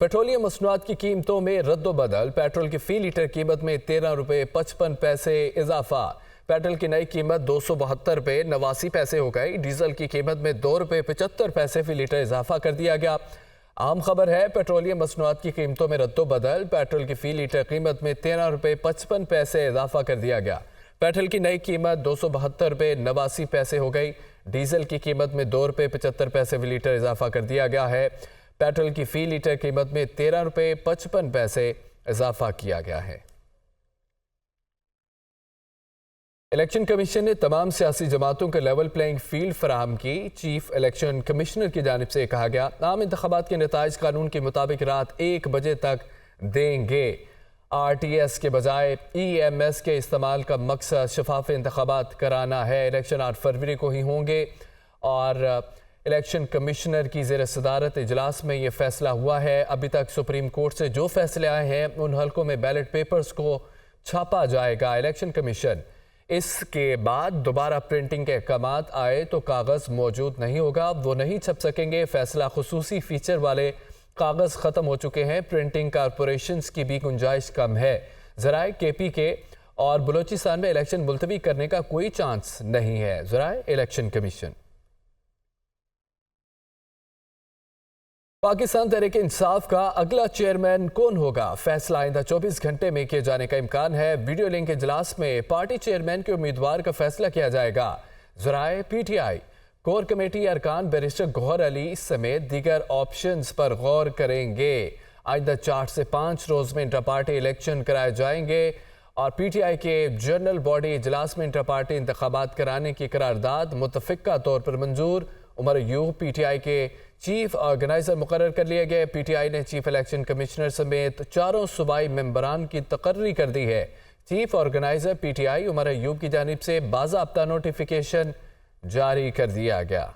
Petroleum मसनूआत की कीमतों में रद्द-ओ-बदल। पेट्रोल की फी लीटर कीमत में 13 रुपये 55 पैसे इजाफा। पेट्रोल की नई कीमत 272 रुपये 89 पैसे हो गई। डीजल की कीमत में 2 रुपये 75 पैसे फी लीटर इजाफा कर दिया गया। आम खबर है, पेट्रोलियम मसनूआत की कीमतों में रद्द-ओ-बदल। पेट्रोल की फी लीटर कीमत में 13 रुपये 55 पैसे इजाफा कर दिया गया। पेट्रोल की नई कीमत 272 रुपये 89 पैसे हो गई। डीजल की कीमत में 2 रुपये 75 पैसे फी लीटर इजाफा कर दिया गया है। पेट्रोल की फी लीटर कीमत में 13 रुपये 55 पैसे इजाफा किया गया है। इलेक्शन कमीशन ने तमाम सियासी जमातों को लेवल प्लेइंग फील्ड फराहम की। चीफ इलेक्शन कमिश्नर की जानिब से कहा गया, आम इंतखाबात के नताइज कानून के मुताबिक रात 1 बजे तक देंगे। RTS के बजाय EMS के इस्तेमाल का मकसद शफाफ इंतखाबात कराना है। इलेक्शन 8 फरवरी को ही होंगे और इलेक्शन कमिश्नर की ज़ेर सदारत इजलास में ये फैसला हुआ है। अभी तक सुप्रीम कोर्ट से जो फैसले आए हैं उन हल्कों में बैलेट पेपर्स को छापा जाएगा। इलेक्शन कमीशन इसके बाद दोबारा प्रिंटिंग के अहकामात आए तो कागज़ मौजूद नहीं होगा, वो नहीं छप सकेंगे। फैसला खुसूसी फीचर वाले कागज़ ख़त्म हो चुके हैं। प्रिंटिंग कारपोरेशंस की भी गुंजाइश कम है। ज़राए KP के और बलोचिस्तान में इलेक्शन मुलतवी करने का कोई चांस नहीं है। ज़राए इलेक्शन कमीशन। पाकिस्तान तहरीक इंसाफ का अगला चेयरमैन कौन होगा, फैसला आइंदा 24 घंटे में किए जाने का इम्कान है। वीडियो लिंक इजलास में पार्टी चेयरमैन के उम्मीदवार का फैसला किया जाएगा। ज़राए PTI कोर कमेटी अरकान बैरिस्टर गौहर अली समेत दीगर ऑप्शंस पर गौर करेंगे। आइंदा 4 से 5 रोज में इंटर पार्टी इलेक्शन कराए जाएंगे और PTI के जनरल बॉडी इजलास में इंटर पार्टी इंतखाबात कराने की करारदाद मुतफ़िक़ा तौर पर मंजूर। उमर अयूब PTI के चीफ ऑर्गेनाइजर मुकर्रर कर लिए गए। PTI ने चीफ इलेक्शन कमिश्नर समेत 4 सूबाई मेंबरान की तकर्री कर दी है। Chief organiser PTI Umar Ayub की जानिब से बाज़ाब्ता नोटिफिकेशन जारी कर दिया गया।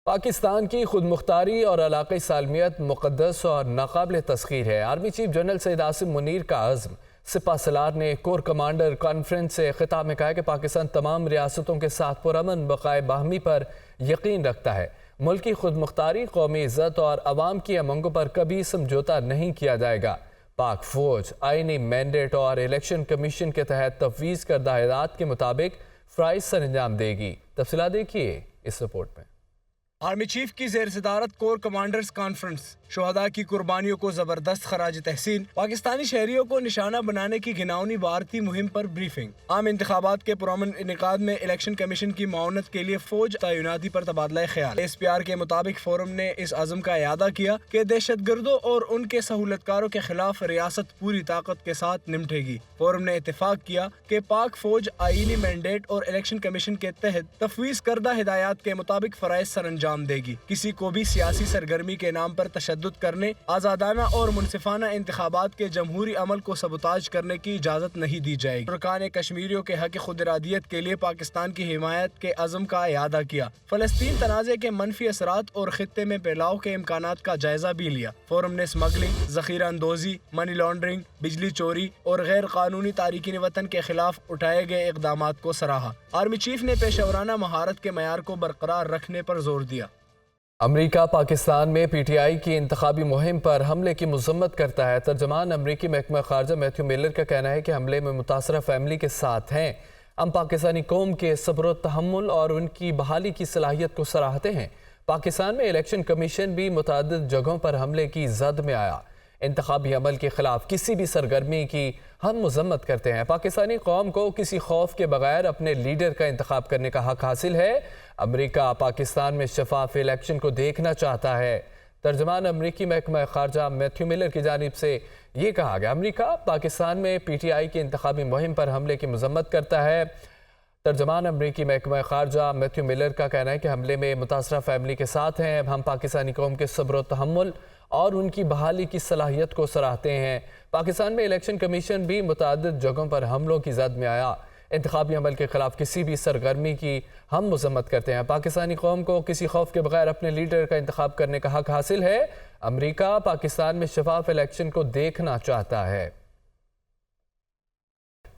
पाकिस्तान की खुद मुख्तारी और इलाक़ाई सालमियत मुक़द्दस और नाक़ाबिल तस्ख़ीर है। Army chief general Syed Asim Munir का अज़्म। सिपा सलार ने कोर कमांडर कॉन्फ्रेंस से खिताब में कहा कि पाकिस्तान तमाम रियासतों के साथ पुरअमन बक़ाए बाहमी पर यकीन रखता है। मुल्क की खुद मुख्तारी, कौमी इज़्ज़त और अवाम की अमंगों पर कभी समझौता नहीं किया जाएगा। पाक फ़ौज आईनी मैंडेट और इलेक्शन कमीशन के तहत तफवीज़ करदा हिदायत के मुताबिक फ़राइज़ सर अंजाम देगी। तफ़सीलात देखिए इस रिपोर्ट में। आर्मी चीफ की ज़ेर सदारत कोर कमांडर्स कॉन्फ्रेंस, शुहदा की कुर्बानियों को ज़बरदस्त खराज तहसीन, पाकिस्तानी शहरियों को निशाना बनाने की घिनौनी भारतीय मुहिम पर ब्रीफिंग। आम इंतखाबात के पुरअमन इनेकाद में इलेक्शन कमीशन की माउनत के लिए फौज तैनाती पर तबादला ख्याल। SPR के मुताबिक फोरम ने इस अज़म का इयादा किया कि दहशत गर्दों और उनके सहूलतकारों के खिलाफ रियासत पूरी ताकत के साथ निपटेगी। फोरम ने इत्तेफाक किया कि पाक फौज आईनी मैंडेट और इलेक्शन कमीशन के तहत तफवीज़ करदा हिदायत के मुताबिक फ़राइज़ सर अंजाम देगी। किसी को भी सियासी सरगर्मी के नाम पर तशद्दुद करने, आज़ादाना और मुनसिफाना इंतखाबात के जमहूरी अमल को सबुताज करने की इजाज़त नहीं दी जाएगी। तुर्कान कश्मीरियों के हक खुद इरादियत के लिए पाकिस्तान की हिमायत के अज़म का इयादा किया। फ़लस्तीन तनाज़े के मनफी असरात और खित्ते में फैलाव के इम्कानात का जायजा भी लिया। फोरम ने स्मगलिंग, ज़ख़ीरा अंदोज़ी, मनी लॉन्ड्रिंग, बिजली चोरी और गैर कानूनी तारीकीन वतन के खिलाफ उठाए गए इक़दामात को सराहा। आर्मी चीफ ने पेशेवराना महारत के मयार को बरकरार रखने पर जोर दिया। अमरीका पाकिस्तान में PTI की इंतखाबी मुहिम पर हमले की मज़म्मत करता है। तर्जमान अमरीकी महकमा ख़ारजा मैथ्यू मिलर का कहना है कि हमले में मुतासरा फैमिली के साथ हैं। हम पाकिस्तानी कौम के सब्र तहम्मुल और उनकी बहाली की सलाहियत को सराहते हैं। पाकिस्तान में इलेक्शन कमीशन भी मुतादिद जगहों पर हमले की जद में आया। इंतखाबी अमल के खिलाफ किसी भी सरगर्मी की हम मजम्मत करते हैं। पाकिस्तानी कौम को किसी खौफ के बगैर अपने लीडर का इंतखाब करने का हक हासिल है। अमरीका पाकिस्तान में शफाफ इलेक्शन को देखना चाहता है। तर्जमान अमरीकी महकमा ख़ारजा मैथ्यू मिलर की जानिब से ये कहा गया, अमरीका पाकिस्तान में PTI की इंतखाबी मुहिम पर हमले की मजम्मत करता है। तर्जमान अमरीकी महकमा ख़ारजा मैथ्यू मिलर का कहना है कि हमले में मुतासरा फैमिली के साथ हैं। हम पाकिस्तानी कौम के सब्र व तहम्मुल और उनकी बहाली की सलाहियत को सराहते हैं। पाकिस्तान में इलेक्शन कमीशन भी मुतादिद जगहों पर हमलों की जद में आया। इंतखाबी अमल के खिलाफ किसी भी सरगर्मी की हम मजम्मत करते हैं। पाकिस्तानी कौम को किसी खौफ के बगैर अपने लीडर का इंतखाब करने का हक हासिल है। अमरीका पाकिस्तान में शफाफ इलेक्शन को देखना चाहता है।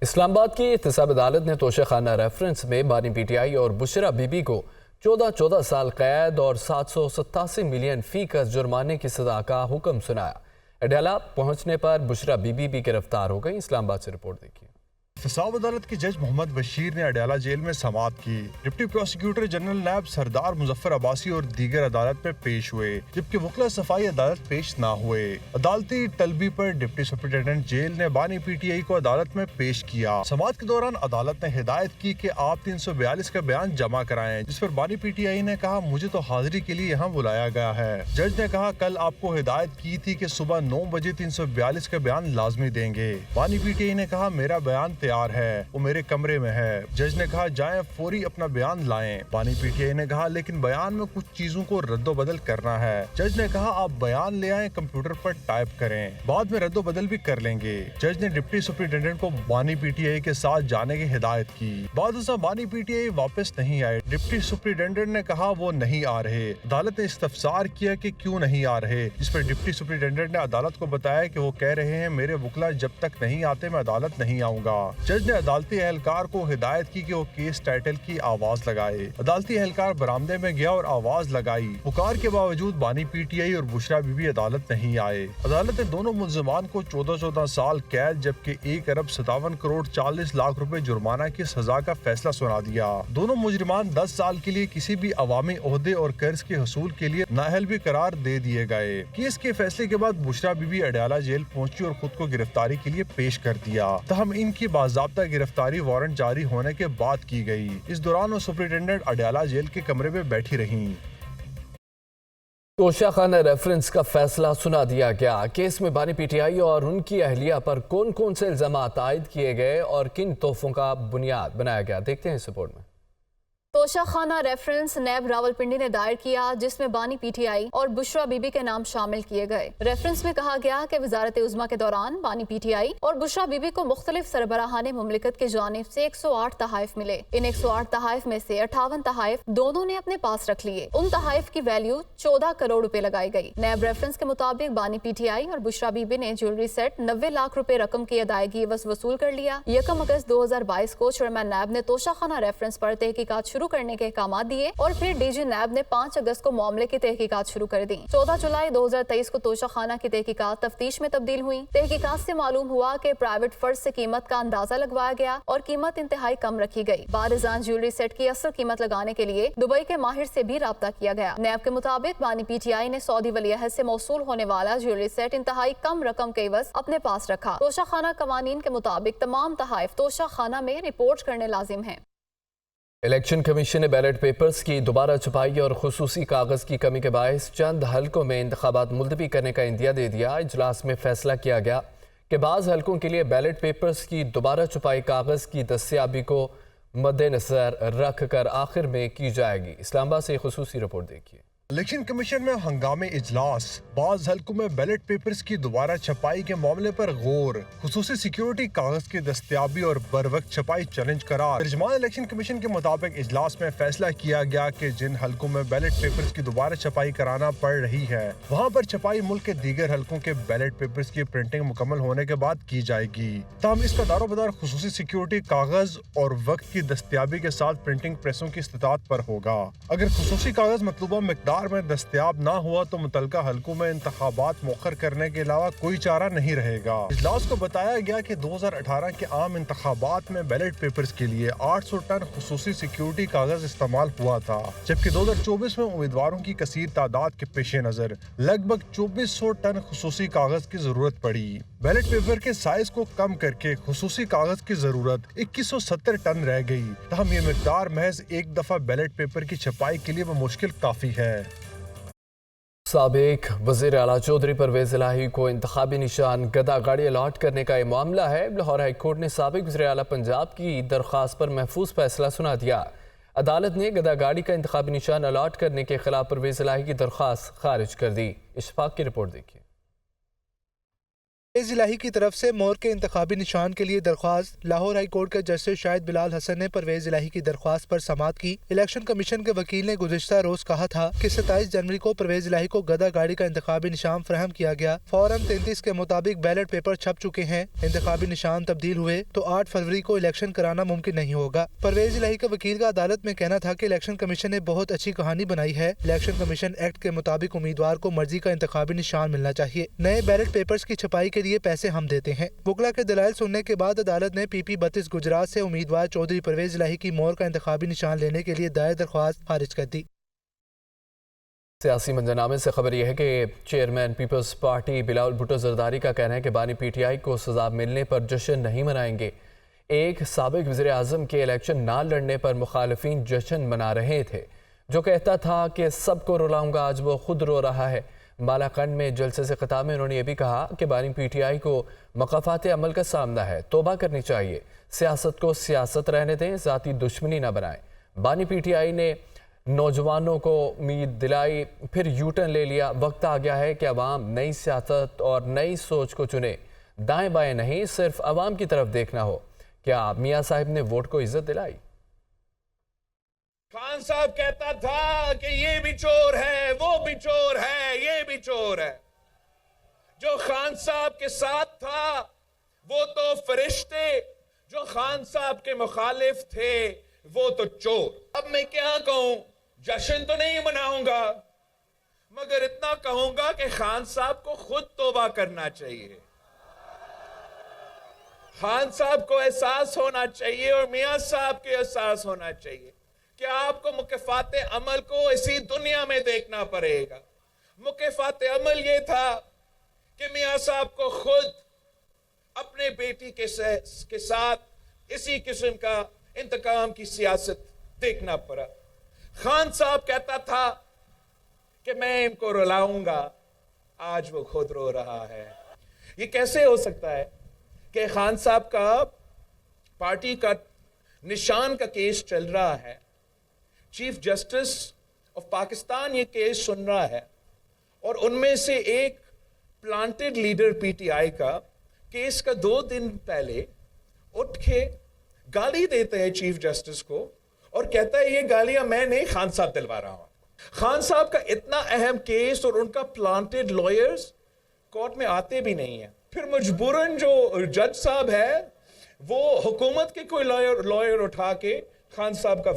इस्लामाबाद की एहतसाब अदालत ने तोशाखाना रेफरेंस में बानी PTI और बुशरा बीबी को 14 سال قید اور 787 ملین فی کا جرمانے کی سزا کا حکم سنایا۔ اڈیالہ پہنچنے پر بشرا بی بی بھی گرفتار ہو گئی۔ اسلام آباد سے رپورٹ دیکھیے۔ فساد عدالت کے جج محمد بشیر نے اڈیالہ جیل میں سماعت کی۔ ڈپٹی پروسیکیوٹر جنرل نیب سردار مظفر عباسی اور دیگر عدالت میں پیش ہوئے، جبکہ وکلا صفائی عدالت پیش نہ ہوئے۔ عدالتی طلبی پر ڈپٹی سپرنٹینڈنٹ جیل نے بانی پی ٹی آئی کو عدالت میں پیش کیا۔ سماعت کے دوران عدالت نے ہدایت کی کہ آپ 342 کا بیان جمع کرائیں، جس پر بانی پی ٹی آئی نے کہا مجھے تو حاضری کے لیے یہاں بلایا گیا ہے۔ جج نے کہا کل آپ کو ہدایت کی تھی کہ صبح 9 بجے 342 کا بیان لازمی دیں گے۔ بانی پی ٹی آئی نے کہا میرا بیان تیار ہے، وہ میرے کمرے میں ہے۔ جج نے کہا جائیں فوری اپنا بیان لائیں۔ بانی پی ٹی آئی نے کہا لیکن بیان میں کچھ چیزوں کو رد و بدل کرنا ہے۔ جج نے کہا آپ بیان لے آئیں، کمپیوٹر پر ٹائپ کریں، بعد میں رد و بدل بھی کر لیں گے۔ جج نے ڈپٹی سپرنٹینڈنٹ کو بانی پی ٹی آئی کے ساتھ جانے کی ہدایت کی۔ بعد ازاں بانی پی ٹی آئی واپس نہیں آئے۔ ڈپٹی سپرنٹینڈنٹ نے کہا وہ نہیں آ رہے۔ عدالت نے استفسار کیا کہ کیوں نہیں آ رہے، جس پر ڈپٹی سپرنٹینڈنٹ نے عدالت کو بتایا کہ وہ کہہ رہے ہیں میرے وکلا جب تک نہیں آتے میں عدالت نہیں آؤں گا۔ جج نے عدالتی اہلکار کو ہدایت کی کہ وہ کیس ٹائٹل کی آواز لگائے۔ عدالتی اہلکار برآمدے میں گیا اور آواز لگائی۔ پکار کے باوجود بانی پی ٹی آئی اور بشرا بی بی عدالت نہیں آئے۔ عدالت نے دونوں ملزمان کو 14 سال قید جبکہ 1 ارب 57 کروڑ 40 لاکھ روپے جرمانہ کی سزا کا فیصلہ سنا دیا۔ دونوں مجرمان 10 سال کے لیے کسی بھی عوامی عہدے اور قرض کے حصول کے لیے نااہل بھی قرار دے دیے گئے۔ کیس کے فیصلے کے بعد بشرا بی بی اڈیالہ جیل پہنچی اور خود کو گرفتاری کے لیے پیش کر دیا، تاہم ان کی باضابطہ گرفتاری وارنٹ جاری ہونے کے بعد کی گئی۔ اس دوران وہ سپرنٹینڈنٹ اڈیالہ جیل کے کمرے میں بیٹھی رہیں۔ توشہ خانہ ریفرنس کا فیصلہ سنا دیا گیا۔ کیس میں بانی پی ٹی آئی اور ان کی اہلیہ پر کون کون سے الزامات عائد کیے گئے اور کن تحفوں کا بنیاد بنایا گیا، دیکھتے ہیں اس رپورٹ میں۔ توشہ خانہ ریفرنس نیب راولپنڈی نے دائر کیا، جس میں بانی پی ٹی آئی اور بشرا بی بی کے نام شامل کیے گئے۔ ریفرنس میں کہا گیا کہ وزارت عظمیٰ کے دوران بانی پی ٹی آئی اور بشرا بی بی کو مختلف سربراہان مملکت کی جانب سے 108 تحائف ملے۔ ان 108 تحائف میں سے 58 تحائف دونوں نے اپنے پاس رکھ لیے۔ ان تحائف کی ویلیو 14 کروڑ روپے لگائی گئی۔ نیب ریفرنس کے مطابق بانی پی ٹی آئی اور بشرا بی بی نے جیولری سیٹ 90 لاکھ روپے رقم کی ادائیگی عوض وصول کر لیا۔ 1 اگست 2022 کو چیئرمین نیب نے توشہ خانہ ریفرنس پر تحقیقات شروع کرنے کے احکامات دیے اور پھر ڈی جی نیب نے 5 اگست کو معاملے کی تحقیقات شروع کر دی۔ 14 جولائی 2023 کو توشہ خانہ کی تحقیقات تفتیش میں تبدیل ہوئی۔ تحقیقات سے معلوم ہوا کہ پرائیویٹ فرد سے قیمت کا اندازہ لگوایا گیا اور قیمت انتہائی کم رکھی گئی۔ بعد ازاں جیولری سیٹ کی اصل قیمت لگانے کے لیے دبئی کے ماہر سے بھی رابطہ کیا گیا۔ نیب کے مطابق بانی پی ٹی آئی نے سعودی ولی عہد سے موصول ہونے والا جیولری سیٹ انتہائی کم رقم کے عوض اپنے پاس رکھا۔ توشہ خانہ قوانین کے مطابق تمام تحائف توشہ خانہ میں رپورٹ کرنے لازم ہیں۔ الیکشن کمیشن نے بیلٹ پیپرز کی دوبارہ چھپائی اور خصوصی کاغذ کی کمی کے باعث چند حلقوں میں انتخابات ملتوی کرنے کا عندیہ دے دیا۔ اجلاس میں فیصلہ کیا گیا کہ بعض حلقوں کے لیے بیلٹ پیپرز کی دوبارہ چھپائی کاغذ کی دستیابی کو مد نظر رکھ کر آخر میں کی جائے گی۔ اسلام آباد سے خصوصی رپورٹ دیکھیے۔ الیکشن کمیشن میں ہنگامی اجلاس، بعض حلقوں میں بیلٹ پیپرز کی دوبارہ چھپائی کے معاملے پر غور، خصوصی سیکیورٹی کاغذ کی دستیابی اور بر وقت چھپائی چیلنج قرار۔ ترجمان الیکشن کمیشن کے مطابق اجلاس میں فیصلہ کیا گیا کہ جن حلقوں میں بیلٹ پیپرز کی دوبارہ چھپائی کرانا پڑ رہی ہے وہاں پر چھپائی ملک کے دیگر حلقوں کے بیلٹ پیپرز کی پرنٹنگ مکمل ہونے کے بعد کی جائے گی، تاہم اس کا دار و مدار خصوصی سیکیورٹی کاغذ اور وقت کی دستیابی کے ساتھ پرنٹنگ پریسوں کی استطاعت پر ہوگا۔ اگر خصوصی کاغذ مطلوبہ مقدار میں دستیاب نہ ہوا تو متعلقہ حلقوں میں انتخابات مؤخر کرنے کے علاوہ کوئی چارہ نہیں رہے گا۔ اجلاس کو بتایا گیا کہ 2018 کے عام انتخابات میں بیلٹ پیپرز کے لیے 800 ٹن خصوصی سیکیورٹی کاغذ استعمال ہوا تھا، جبکہ 2024 میں امیدواروں کی کثیر تعداد کے پیش نظر لگ بھگ 2400 ٹن خصوصی کاغذ کی ضرورت پڑی۔ بیلٹ پیپر کے سائز کو کم کر کے خصوصی کاغذ کی ضرورت 2170 ٹن رہ گئی، تاہم یہ مقدار محض ایک دفعہ بیلٹ پیپر کی چھپائی کے لیے بمشکل کافی ہے۔ سابق وزیر اعلیٰ چودھری پرویز الہی کو انتخابی نشان گدا گاڑی الاٹ کرنے کا یہ معاملہ ہے۔ لاہور ہائی کورٹ نے سابق وزیر اعلیٰ پنجاب کی درخواست پر محفوظ فیصلہ سنا دیا۔ عدالت نے گدا گاڑی کا انتخابی نشان الاٹ کرنے کے خلاف پرویز الہی کی درخواست خارج کر دی۔ اشفاق کی رپورٹ دیکھیے۔ परवेज इलाही की तरफ से मोर के इंतखाबी निशान के लिए दरख्वास्त। लाहौर हाई कोर्ट के जस्टिस शाहिद बिलाल हसन ने परवेज इलाही की दरख्वास्त पर समाअत की। इलेक्शन कमीशन के वकील ने गुज़िश्ता रोज कहा था कि 27 जनवरी को परवेज इलाही को गदा गाड़ी का इंतखाबी निशान फराहम किया गया। फॉर्म 33 के मुताबिक बैलेट पेपर छप चुके हैं। इंतखाबी निशान तब्दील हुए तो 8 फरवरी को इलेक्शन कराना मुमकिन नहीं होगा। परवेज इलाही के वकील का अदालत में कहना था कि इलेक्शन कमीशन ने बहुत अच्छी कहानी बनाई है। इलेक्शन कमीशन एक्ट के मुताबिक उम्मीदवार को मर्जी का इंतखाबी निशान मिलना चाहिए। नए बैलेट पेपर्स की छपाई के लिए पैसे हम देते हैं। वकला के दलाइल सुनने के बाद अदालत ने PP 32 गुजरात से उम्मीदवार चौधरी परवेज इलाही की मोर का इंतखाबी निशान लेने के लिए दायर दरख्वास्त खारिज कर दी। सियासी मंजरनामे से खबर यह है कि chairman Peoples Party Bilawal Bhutto Zardari का कहना है कि बानी PTI को सजा मिलने पर जश्न नहीं मनाएंगे। एक साबिक वज़ीर आज़म के इलेक्शन ना लड़ने पर मुखालिफिन जश्न मना रहे थे। जो कहता था कि सबको रुलाऊंगा, आज वो खुद रो रहा है। मालाकंड में जलसे से खिताब में उन्होंने ये भी कहा कि बानी PTI को मकाफात अमल का सामना है, तौबा करनी चाहिए। सियासत को सियासत रहने दें, ज़ाती दुश्मनी ना बनाएं। बानी PTI ने नौजवानों को उम्मीद दिलाई, फिर यूटर्न ले लिया। वक्त आ गया है कि अवाम नई सियासत और नई सोच को चुने। दाएं बाएं नहीं, सिर्फ अवाम की तरफ देखना हो। क्या मियाँ साहिब ने वोट को इज्जत दिलाई? खान साहब कहता था कि ये भी चोर है, वो भी चोर है, ये भी चोर है। जो खान साहब के साथ था वो तो फरिश्ते, जो खान साहब के मुखालिफ थे वो तो चोर। अब मैं क्या कहूं, जश्न तो नहीं मनाऊंगा, मगर इतना कहूंगा कि खान साहब को खुद तौबा करना चाहिए। खान साहब को एहसास होना चाहिए और मियां साहब के एहसास होना चाहिए कि आपको मुकफ़ात अमल को इसी दुनिया में देखना पड़ेगा। मुकफ़ात अमल ये था कि मियां साहब को खुद अपने बेटी के साथ इसी किस्म का इंतकाम की सियासत देखना पड़ा। खान साहब कहता था कि मैं इनको रुलाऊंगा, आज वो खुद रो रहा है। ये कैसे हो सकता है कि खान साहब का पार्टी का निशान का केस चल रहा है, चीफ जस्टिस ऑफ पाकिस्तान ये केस सुन रहा है और उनमें से एक प्लांटेड लीडर PTI का केस का 2 दिन पहले उठ के गाली देते हैं चीफ जस्टिस को और कहता है ये गालियां मैं नहीं, खान साहब दिलवा रहा हूं। खान साहब का इतना अहम केस और उनका प्लांटेड लॉयर्स कोर्ट में आते भी नहीं है। फिर मजबूरन जो जज साहब है वो हुकूमत के कोई लॉयर उठा के खान साहब का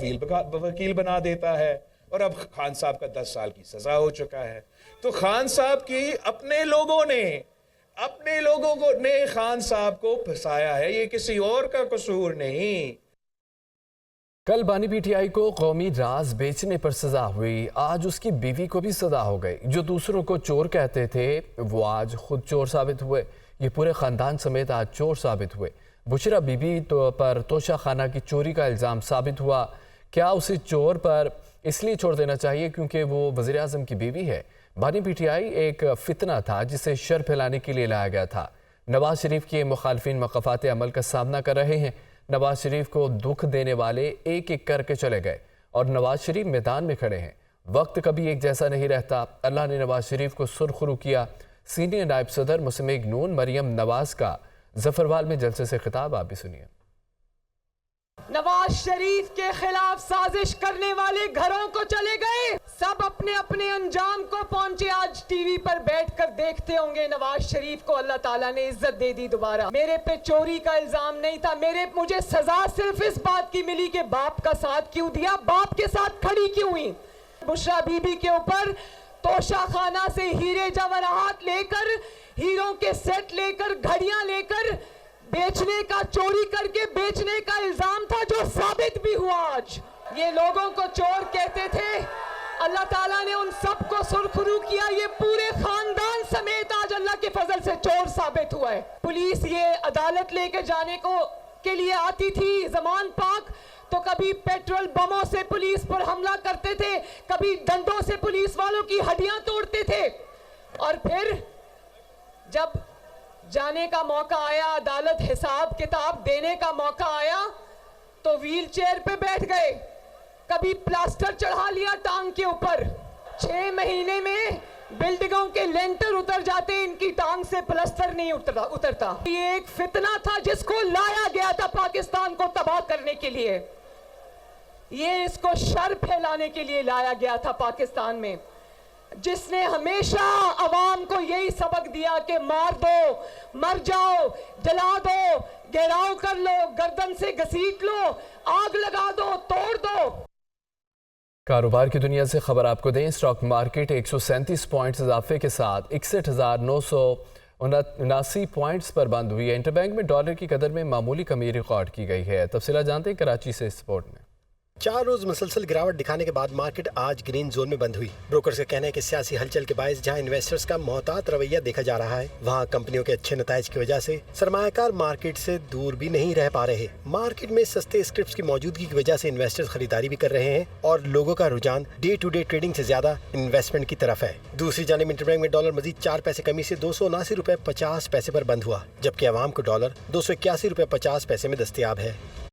वकील बना देता है और अब खान साहब का 10 साल की सजा हो चुका है। तो खान साहब की अपने लोगों ने खान साहब को फंसाया है, ये किसी और का कसूर नहीं। कल बानी PTI को कौमी राज बेचने पर सजा हुई, आज उसकी बीवी को भी सजा हो गई। जो दूसरों को चोर कहते थे वो आज खुद चोर साबित हुए। ये पूरे खानदान समेत आज चोर साबित हुए। बुशरा बीबी पर तोशा खाना की चोरी का इल्ज़ाम साबित हुआ। क्या उसे चोर पर इसलिए छोड़ देना चाहिए क्योंकि वो वज़ीर आज़म की बीवी है? बानी PTI एक फितना था जिसे शर फैलाने के लिए लाया गया था। नवाज शरीफ के मुखालिफिन मकाफात अमल का सामना कर रहे हैं। नवाज शरीफ को दुख देने वाले एक एक करके चले गए और नवाज शरीफ मैदान में खड़े हैं। वक्त कभी एक जैसा नहीं रहता। अल्लाह ने नवाज शरीफ को सुरखरू किया। सीनियर नायब सदर मुस्लिम नून मरियम नवाज का जफरवाल में जलसे से खिताब, आप भी सुनिए। नवाज शरीफ के खिलाफ साजिश करने वाले घरों को चले गए, सब अपने अपने अंजाम को पहुंचे। आज टीवी पर बैठकर देखते होंगे नवाज शरीफ को अल्लाह ताला ने इज्जत दे दी दोबारा। मेरे पे चोरी का इल्जाम नहीं था, मुझे सजा सिर्फ इस बात की मिली कि बाप का साथ क्यों दिया, बाप के साथ खड़ी क्यों हुई। बुशरा बीबी के ऊपर तोशा खाना से हीरे जवाहरात लेकर, हीरों के सेट लेकर, घड़ियां लेकर बेचने का, चोरी करके बेचने का इल्जाम था जो साबित भी हुआ। आज ये लोगों को चोर कहते थे, अल्लाह ताला ने उन सब को सुरखरू किया। ये पूरे खानदान समेत आज अल्लाह के फजल से चोर साबित हुआ है। पुलिस ये अदालत लेके जाने के लिए आती थी जमान पाक, तो कभी पेट्रोल बमों से पुलिस पर हमला करते थे, कभी डंडों से पुलिस वालों की हड्डियां तोड़ते थे, और फिर जब जाने का मौका आया, अदालत हिसाब किताब देने का मौका आया, तो व्हील चेयर पे बैठ गए, कभी प्लास्टर चढ़ा लिया टांग के ऊपर। 6 महीने में बिल्डिंगों के लेंटर उतर जाते, इनकी टांग से प्लास्टर नहीं उतरता। ये एक फितना था जिसको लाया गया था पाकिस्तान को तबाह करने के लिए, ये इसको शर फैलाने के लिए लाया गया था पाकिस्तान में, जिसने हमेशा अवाम को यही सबक दिया कि मार दो, मर जाओ, जला दो, घेराव कर लो, गर्दन से घसीट लो, आग लगा दो, तोड़ दो। कारोबार की दुनिया से खबर आपको दें, स्टॉक मार्केट 137 पॉइंट्स इजाफे के साथ 61,979 पॉइंट्स पर बंद हुई है। इंटरबैंक में डॉलर की कदर में मामूली कमी रिकॉर्ड की गई है। तफसीलात जानते हैं कराची से इस रिपोर्ट में। 4 रोज मुसलसल गिरावट दिखाने के बाद मार्केट आज ग्रीन जोन में बंद हुई। ब्रोकर्स का कहना है कि सियासी हलचल के बायस जहां इन्वेस्टर्स का मोहतात रवैया देखा जा रहा है, वहां कंपनियों के अच्छे नताइज की वजह से सरमायाकार मार्केट से दूर भी नहीं रह पा रहे। मार्केट में सस्ते स्क्रिप्ट्स की मौजूदगी की वजह से इन्वेस्टर्स खरीदारी भी कर रहे हैं और लोगों का रुझान डे टू डे ट्रेडिंग से ज्यादा इन्वेस्टमेंट की तरफ है। दूसरी जानिब इंटरबैंक में डॉलर मजीद 4 पैसे कमी से 279 रुपए 50 पैसे पर बंद हुआ, जबकि अवाम को डॉलर 281 रुपए 50 पैसे में दस्तयाब है।